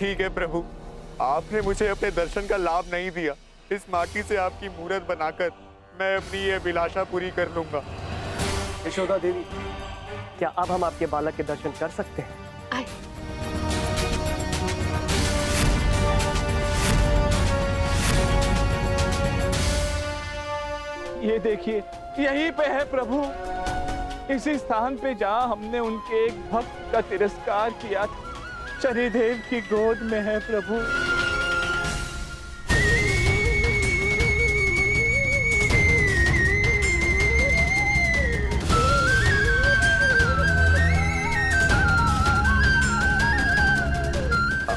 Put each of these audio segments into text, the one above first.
ठीक है प्रभु, आपने मुझे अपने दर्शन का लाभ नहीं दिया। इस माटी से आपकी मूर्त बनाकर मैं अपनी ये अभिलाषा पूरी कर लूंगा। यशोदा देवी, क्या अब हम आपके बालक के दर्शन कर सकते हैं? आए। ये देखिए, यहीं पे है प्रभु, इसी स्थान पे जहां हमने उनके एक भक्त का तिरस्कार किया था। शनिदेव की गोद में है प्रभु।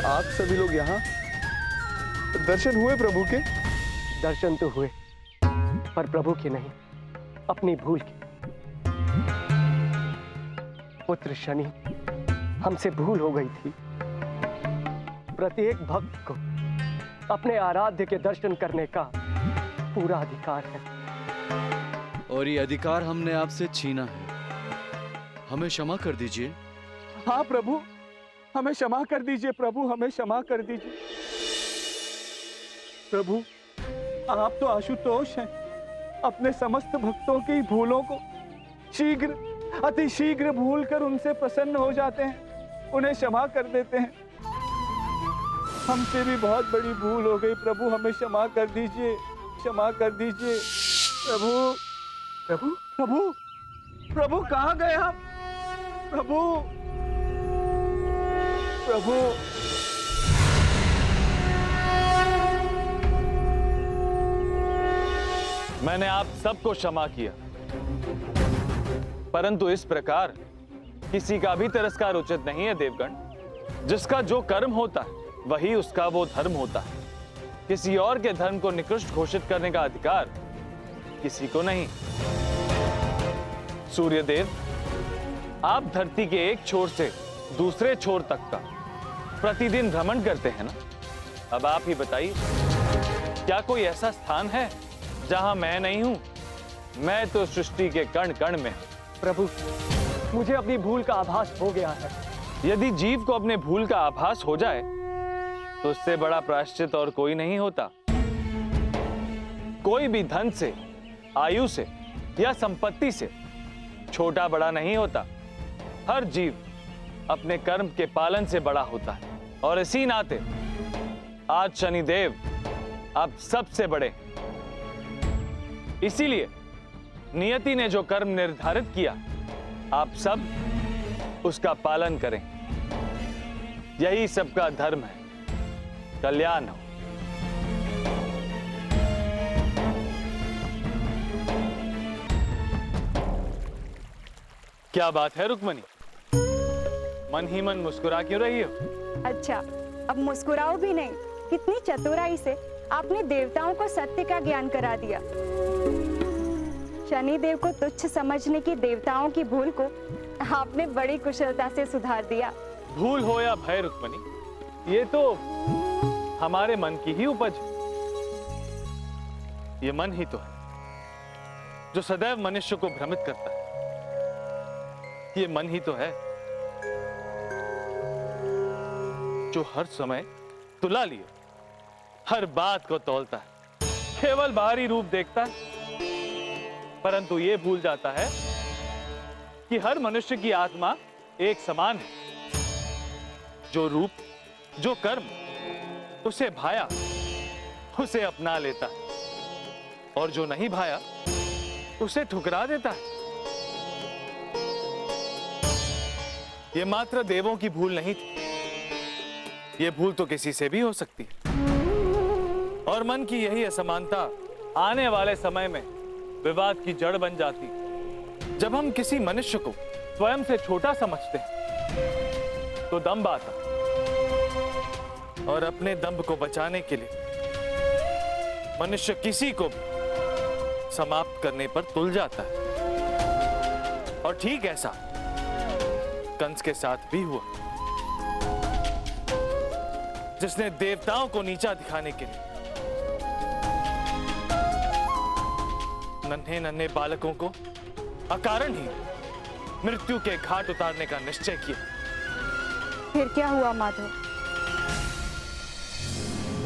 आप सभी लोग यहाँ? दर्शन हुए प्रभु के? दर्शन तो हुए, पर प्रभु के नहीं, अपनी भूल की। पुत्र शनि, हमसे भूल हो गई थी। प्रत्येक भक्त को अपने आराध्य के दर्शन करने का पूरा अधिकार है, और ये अधिकार हमने आपसे छीना है। हमें क्षमा कर दीजिए। हाँ प्रभु, हमें क्षमा कर दीजिए प्रभु, हमें क्षमा कर दीजिए। प्रभु, आप तो आशुतोष हैं, अपने समस्त भक्तों की भूलों को शीघ्र, अति शीघ्र भूल कर उनसे प्रसन्न हो जाते हैं, उन्हें क्षमा कर देते हैं। हमसे भी बहुत बड़ी भूल हो गई प्रभु, हमें क्षमा कर दीजिए, क्षमा कर दीजिए प्रभु। प्रभु प्रभु प्रभु, कहाँ गए हम? प्रभु प्रभु, मैंने आप सबको क्षमा किया, परंतु इस प्रकार किसी का भी तिरस्कार उचित नहीं है देवगण। जिसका जो कर्म होता है वही उसका वो धर्म होता है। किसी और के धर्म को निकृष्ट घोषित करने का अधिकार किसी को नहीं। सूर्यदेव, आप धरती के एक छोर से दूसरे छोर तक का प्रतिदिन भ्रमण करते हैं ना? अब आप ही बताइए, क्या कोई ऐसा स्थान है जहां मैं नहीं हूं? मैं तो सृष्टि के कण कण में हूं। प्रभु, मुझे अपनी भूल का आभास हो गया है। यदि जीव को अपने भूल का आभास हो जाए तो उससे बड़ा प्रायश्चित और कोई नहीं होता। कोई भी धन से, आयु से या संपत्ति से छोटा बड़ा नहीं होता। हर जीव अपने कर्म के पालन से बड़ा होता है, और इसी नाते आज शनिदेव आप सबसे बड़े हैं। इसीलिए नियति ने जो कर्म निर्धारित किया, आप सब उसका पालन करें। यही सबका धर्म है। कल्याण हो। क्या बात है रुक्मणी, मन ही मन मुस्कुरा क्यों रही हो? अच्छा, अब मुस्कुराओ भी नहीं। कितनी चतुराई से आपने देवताओं को सत्य का ज्ञान करा दिया। शनिदेव को तुच्छ समझने की देवताओं की भूल को आपने बड़ी कुशलता से सुधार दिया। भूल हो या भय रुक्मणी, ये तो हमारे मन की ही उपज है। ये मन ही तो है जो सदैव मनुष्य को भ्रमित करता है। ये मन ही तो है जो हर समय तुला लिए हर बात को तौलता है, केवल बाहरी रूप देखता है, परंतु ये भूल जाता है कि हर मनुष्य की आत्मा एक समान है। जो रूप, जो कर्म उसे भाया उसे अपना लेता है, और जो नहीं भाया उसे ठुकरा देता है। ये मात्र देवों की भूल नहीं थी, ये भूल तो किसी से भी हो सकती है। और मन की यही असमानता आने वाले समय में विवाद की जड़ बन जाती। जब हम किसी मनुष्य को स्वयं से छोटा समझते हैं तो दंभ आता, और अपने दंभ को बचाने के लिए मनुष्य किसी को भी समाप्त करने पर तुल जाता है। और ठीक ऐसा कंस के साथ भी हुआ, जिसने देवताओं को नीचा दिखाने के लिए नन्हे नन्हे बालकों को अकारण ही मृत्यु के घाट उतारने का निश्चय किया। फिर क्या हुआ माधव?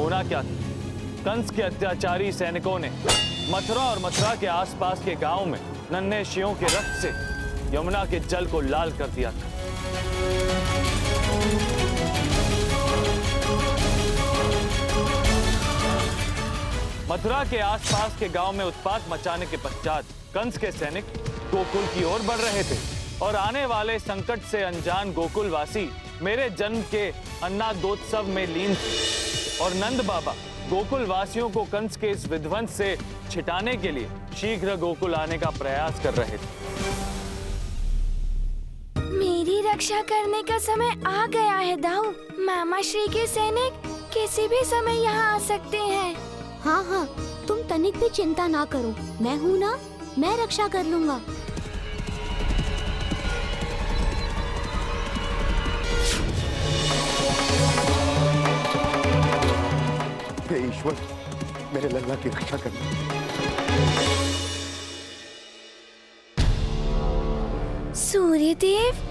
होना क्या था? कंस के अत्याचारी सैनिकों ने मथुरा और मथुरा के आसपास के गांव में नन्हे शियों के रक्त से यमुना के जल को लाल कर दिया था। मथुरा के आसपास के गांव में उत्पात मचाने के पश्चात कंस के सैनिक गोकुल की ओर बढ़ रहे थे और आने वाले संकट से अनजान गोकुलवासी मेरे जन्म के अन्नादोत्सव में लीन थे और नंद बाबा गोकुल वासियों को कंस के इस विध्वंस से छिटाने के लिए शीघ्र गोकुल आने का प्रयास कर रहे थे। मेरी रक्षा करने का समय आ गया है दाऊ। मामा श्री के सैनिक किसी भी समय यहाँ आ सकते हैं। हाँ हाँ, तुम तनिक भी चिंता ना करो, मैं हूँ ना, मैं रक्षा कर लूँगा। हे ईश्वर, मेरे लल्ला की रक्षा करना। सूर्यदेव,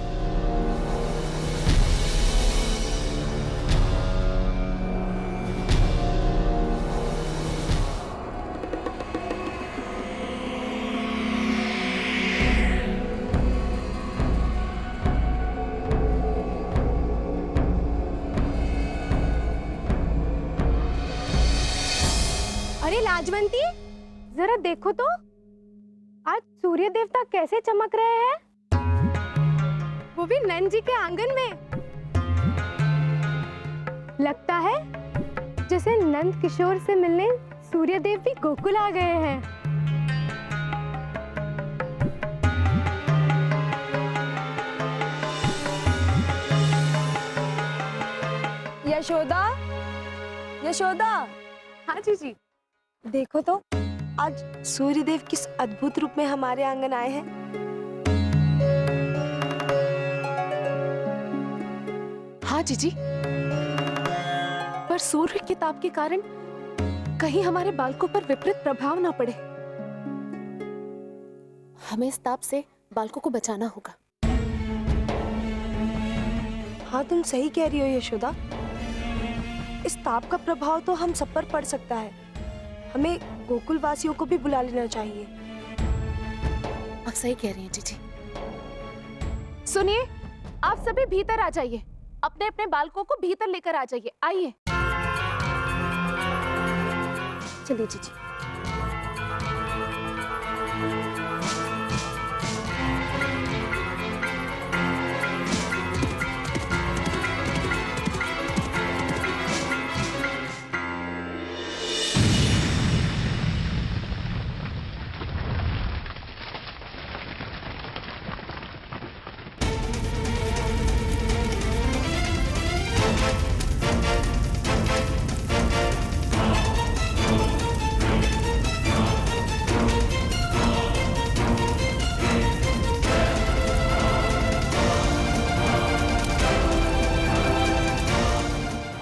अरे लाजवंती, जरा देखो तो आज सूर्य देवता कैसे चमक रहे हैं, वो भी नंद जी के आंगन में। लगता है जैसे नंद किशोर से मिलने सूर्य देव भी गोकुल आ गए हैं। यशोदा, यशोदा। हाँ जीजी, देखो तो आज सूर्यदेव किस अद्भुत रूप में हमारे आंगन आए हैं। हाँ जीजी, पर सूर्य के ताप के कारण कहीं हमारे बालकों पर विपरीत प्रभाव ना पड़े। हमें इस ताप से बालकों को बचाना होगा। हाँ, तुम सही कह रही हो यशोदा। इस ताप का प्रभाव तो हम सब पर पड़ सकता है। हमें गोकुल वासियों को भी बुला लेना चाहिए। आप सही कह रही हैं जीजी। सुनिए, आप सभी भीतर आ जाइए, अपने अपने बालकों को भीतर लेकर आ जाइए। आइए, चलिए जीजी।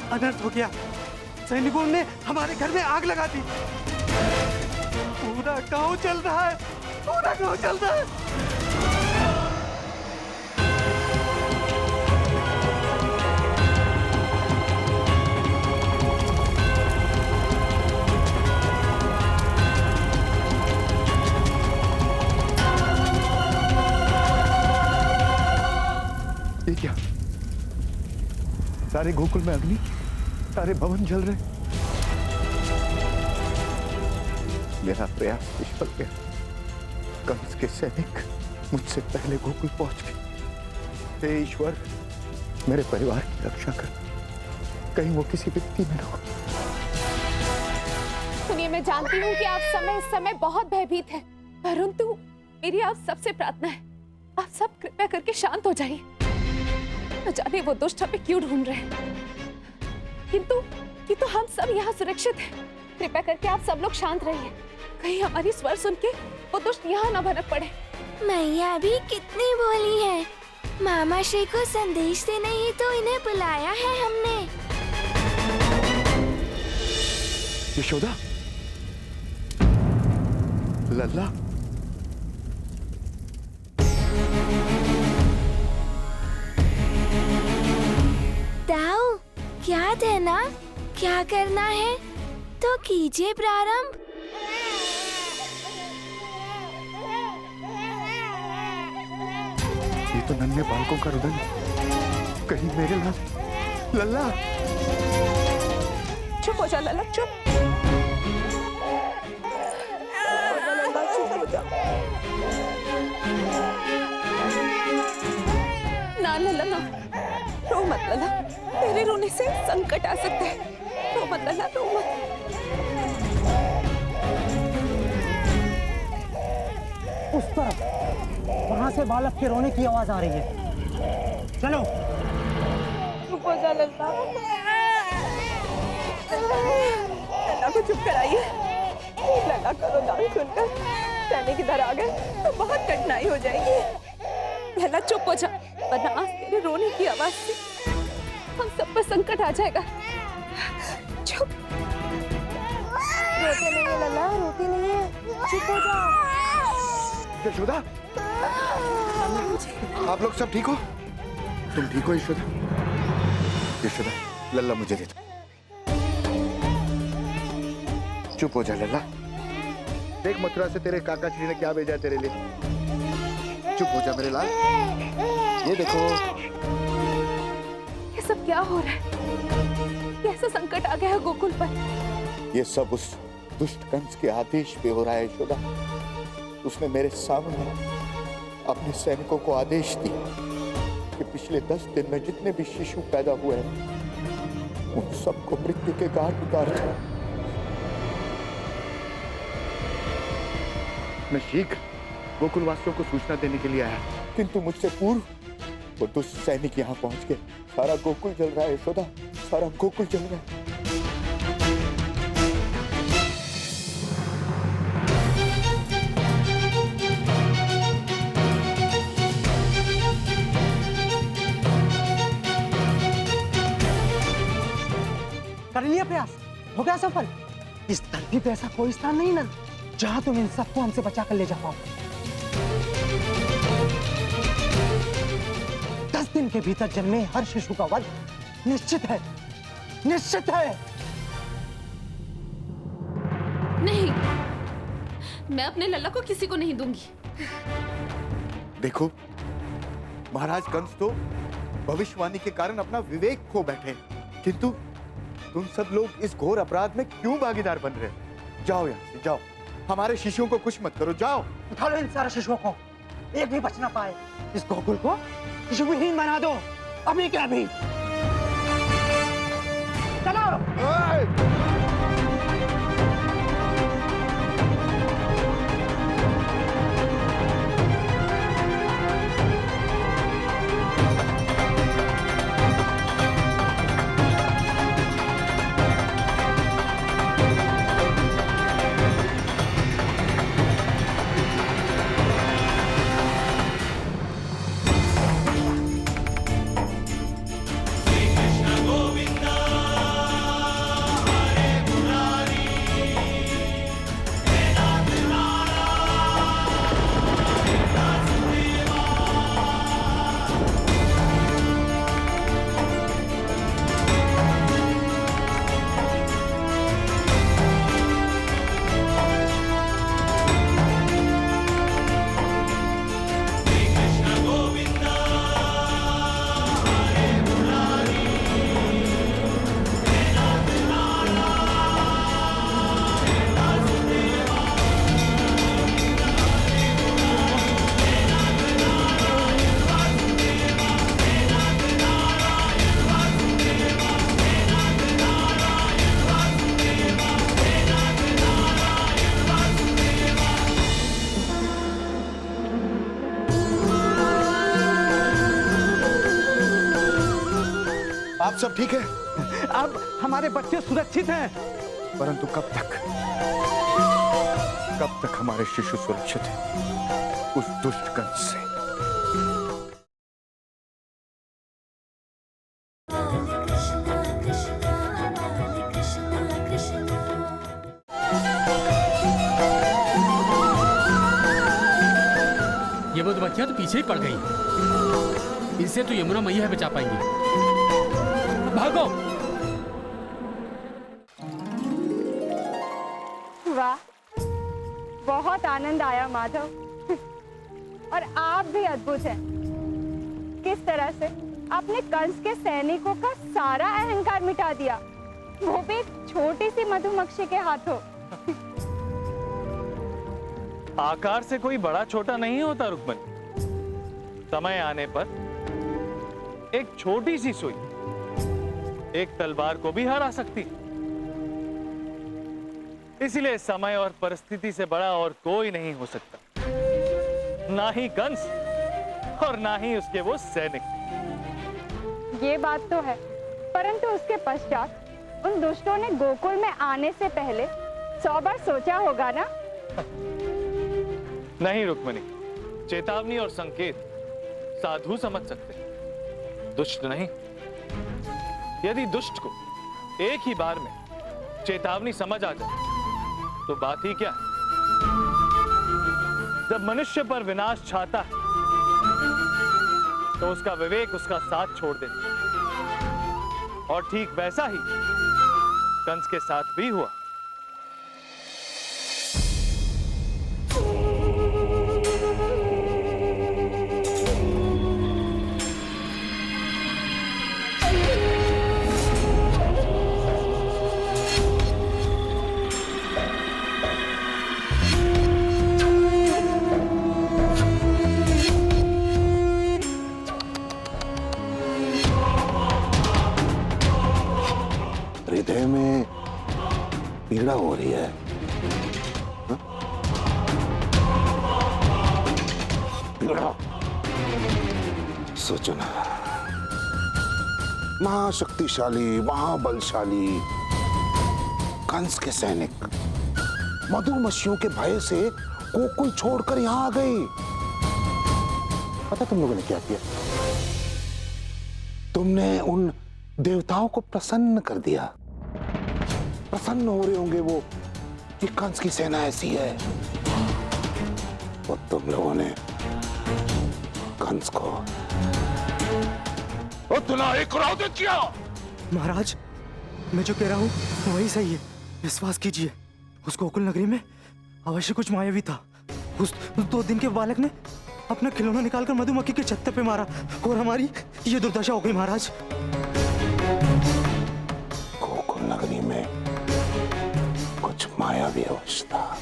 अनर्थ हो गया, सैनिकों ने हमारे घर में आग लगा दी। पूरा गांव जल रहा है, पूरा गांव जल रहा है। ये क्या? सारे गोकुल में अग्नि, सारे भवन जल रहे। मेरा प्रयास निष्फल गया। कंस के सैनिक मुझसे पहले गोकुल पहुंच गए। हे ईश्वर, मेरे परिवार की रक्षा कर, कहीं वो किसी विपत्ति में न हो। सुनिए, मैं जानती हूँ कि आप इस समय बहुत भयभीत हैं, परंतु मेरी आप सबसे प्रार्थना है, आप सब कृपया करके शांत हो जाइए। न जाने वो दुष्ट हमें क्यों ढूंढ रहे हैं, किंतु हम सब यहाँ सुरक्षित हैं। कृपया करके आप सब लोग शांत रहिए, कहीं हमारी स्वर सुन के वो दुष्ट यहाँ न भनक पड़े। मैया भी कितनी भोली है। मामा श्री को संदेश देने ही तो इन्हें बुलाया है हमने। यशोदा, लल्ला, दाऊ, याद है ना क्या करना है तो कीजिए प्रारंभ। ये तो नन्हे बालकों का रुदन है। कहीं मेरे लाल लल्ला। चुप हो जा लल्ला, चुप। लल्ला चुप हो जा। ना लल्ला ना, रो मत लल्ला, तेरे रोने से संकट आ सकता है। रो मत लल्ला, रो मत। उस तरफ वहां से बालक के रोने की आवाज आ रही है। चलो। चुप हो जा लल्ला। लल्ला को चुप कराइए। लल्ला का रोना सुनकर सैनिक इधर आ गए तो बहुत कठिनाई हो जाएगी। लल्ला चुप हो जा, वरना आज तेरे रोने की आवाज से हम सब पर संकट आ जाएगा। चुप। रोते नहीं है लल्ला, रोती नहीं है, चुप हो जा। यशोदा, आप लोग सब ठीक हो? तुम ठीक हो यशोदा? यशोदा, लल्ला मुझे दे दो। चुप हो जा लल्ला। देख मथुरा से तेरे काका श्री ने क्या भेजा है तेरे लिए। चुप हो जा मेरे लाल। ये देखो। ये सब क्या हो रहा है? कैसा संकट आ गया है गोकुल पर? ये सब उस दुष्ट कंस के आदेश पे हो रहा है यशोदा। उसने मेरे सामने अपने सैनिकों को आदेश दिया कि पिछले 10 दिन में जितने भी शिशु पैदा हुए हैं उन सबको मृत्यु के घाट उतार दो। मैं शीघ्र गोकुलवासियों को सूचना देने के लिए आया, किंतु मुझसे पूर्व वो दुष्ट सैनिक यहाँ पहुंच गए। सारा गोकुल जल रहा है यशोदा, सारा गोकुल जल रहा है। कर लिया प्रयास, हो गया सफल। इस धरती पे ऐसा कोई स्थान नहीं ना जहां तुम इन सबको हमसे बचा कर ले जा पाओ। 10 दिन के भीतर जन्मे हर शिशु का वध निश्चित है, निश्चित है। नहीं, मैं अपने लल्ला को किसी को नहीं दूंगी। देखो, महाराज कंस तो भविष्यवाणी के कारण अपना विवेक खो बैठे, किंतु तुम सब लोग इस घोर अपराध में क्यों भागीदार बन रहे? जाओ यहाँ से, जाओ। हमारे शिशुओं को कुछ मत करो, जाओ। उठा लो इन सारे शिशुओं को, एक भी बच ना पाए। इस गोकुल को शिशुहीन बना दो, अभी क्या अभी। चलो। आप सब ठीक है? अब हमारे बच्चे सुरक्षित हैं। परंतु कब तक हमारे शिशु सुरक्षित हैं उस दुष्ट कंस से? ये वो बच्चियां तो पीछे ही पड़ गई। इनसे तो यमुना मैया बचा पाएंगी। भागो। बहुत आनंद आया माधव। और आप भी अद्भुत हैं। किस तरह से आपने कंस के सैनिकों का सारा अहंकार मिटा दिया, वो भी एक छोटी सी मधुमक्खी के हाथों। आकार से कोई बड़ा छोटा नहीं होता रुक्मणी। समय आने पर एक छोटी सी सुई एक तलवार को भी हरा सकती है। इसलिए समय और परिस्थिति से बड़ा और कोई नहीं हो सकता, ना ही कंस और ना ही उसके वो सैनिक। ये बात तो है, परंतु उसके पश्चात उन दुष्टों ने गोकुल में आने से पहले 100 बार सोचा होगा ना? नहीं रुक्मणी, चेतावनी और संकेत साधु समझ सकते, दुष्ट नहीं। यदि दुष्ट को एक ही बार में चेतावनी समझ आ जाए तो बात ही क्या है। जब मनुष्य पर विनाश छाता है तो उसका विवेक उसका साथ छोड़ देता है। और ठीक वैसा ही कंस के साथ भी हुआ। हृदय में पीड़ा हो रही है। हा? पीड़ा सोचो ना, महाशक्तिशाली महाबलशाली कंस के सैनिक मधुमक्खियों के भय से गोकुल छोड़कर यहां आ गए। पता तुम लोगों ने क्या किया? तुमने उन देवताओं को प्रसन्न कर दिया। प्रसन्न हो रहे होंगे वो कि कंस की सेना ऐसी है। और तुम लोगों ने कंस को उतना ही क्रोधित किया। महाराज, मैं जो कह रहा हूँ वही सही है, विश्वास कीजिए। उस गोकुल नगरी में अवश्य कुछ मायावी था। उस 2 दिन के बालक ने अपना खिलौना निकालकर मधुमक्खी के छत्ते पे मारा और हमारी ये दुर्दशा हो गई महाराज। गोकुल नगरी में कुछ मायावी अवस्था।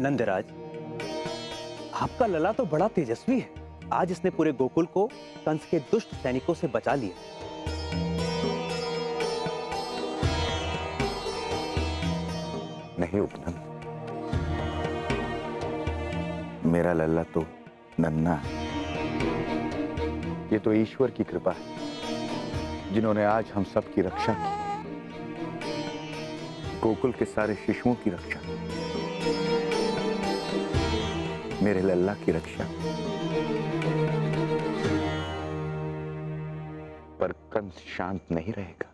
नंदराज, आपका लला तो बड़ा तेजस्वी है। आज इसने पूरे गोकुल को कंस के दुष्ट सैनिकों से बचा लिया। नहीं उपनंद, मेरा लल्ला तो नन्हा है। ये तो ईश्वर की कृपा है जिन्होंने आज हम सब की रक्षा की, गोकुल के सारे शिशुओं की रक्षा, मेरे लल्ला की रक्षा। पर कंस शांत नहीं रहेगा।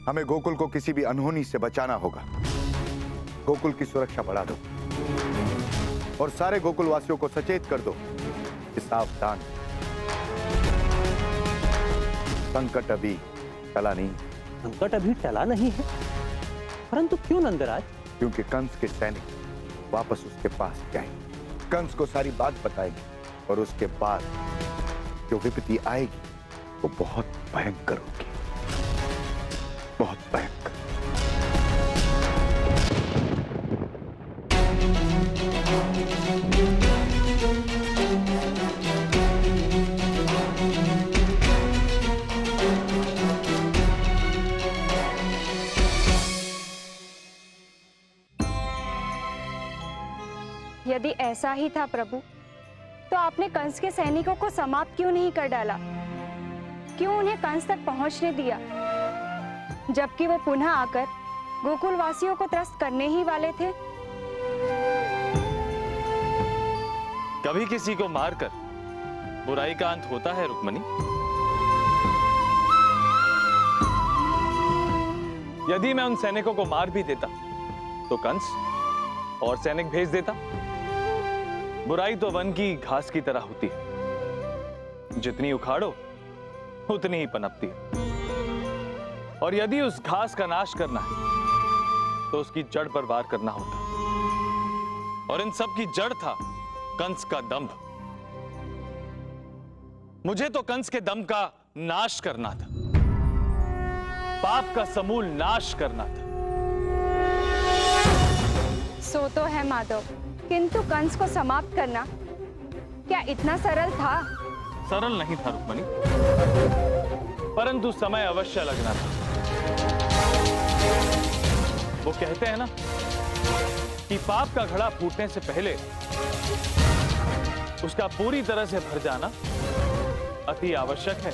हमें गोकुल को किसी भी अनहोनी से बचाना होगा। गोकुल की सुरक्षा बढ़ा दो और सारे गोकुल वासियों को सचेत कर दो कि सावधान, संकट अभी टला नहीं। संकट अभी टला नहीं है, परंतु क्यों नंदराज? क्योंकि कंस के सैनिक वापस उसके पास जाएंगे, कंस को सारी बात बताएंगे और उसके बाद जो विपत्ति आएगी वो बहुत भयंकर होगी, बहुत भयंकर। यदि ऐसा ही था प्रभु, तो आपने कंस के सैनिकों को समाप्त क्यों नहीं कर डाला? क्यों उन्हें कंस तक पहुंचने दिया, जबकि वो पुनः आकर गोकुल वासियों को त्रस्त करने ही वाले थे? कभी किसी को मारकर बुराई का अंत होता है रुक्मणी। यदि मैं उन सैनिकों को मार भी देता तो कंस और सैनिक भेज देता। बुराई तो वन की घास की तरह होती है, जितनी उखाड़ो उतनी ही पनपती है। और यदि उस घास का नाश करना है तो उसकी जड़ पर वार करना होता, और इन सब की जड़ था कंस का दंभ। मुझे तो कंस के दंभ का नाश करना था, पाप का समूल नाश करना था। सो तो है माधव, किंतु कंस को समाप्त करना क्या इतना सरल था? सरल नहीं था रुक्मणी, परंतु समय अवश्य लगना था। वो कहते हैं ना कि पाप का घड़ा फूटने से पहले उसका पूरी तरह से भर जाना अति आवश्यक है।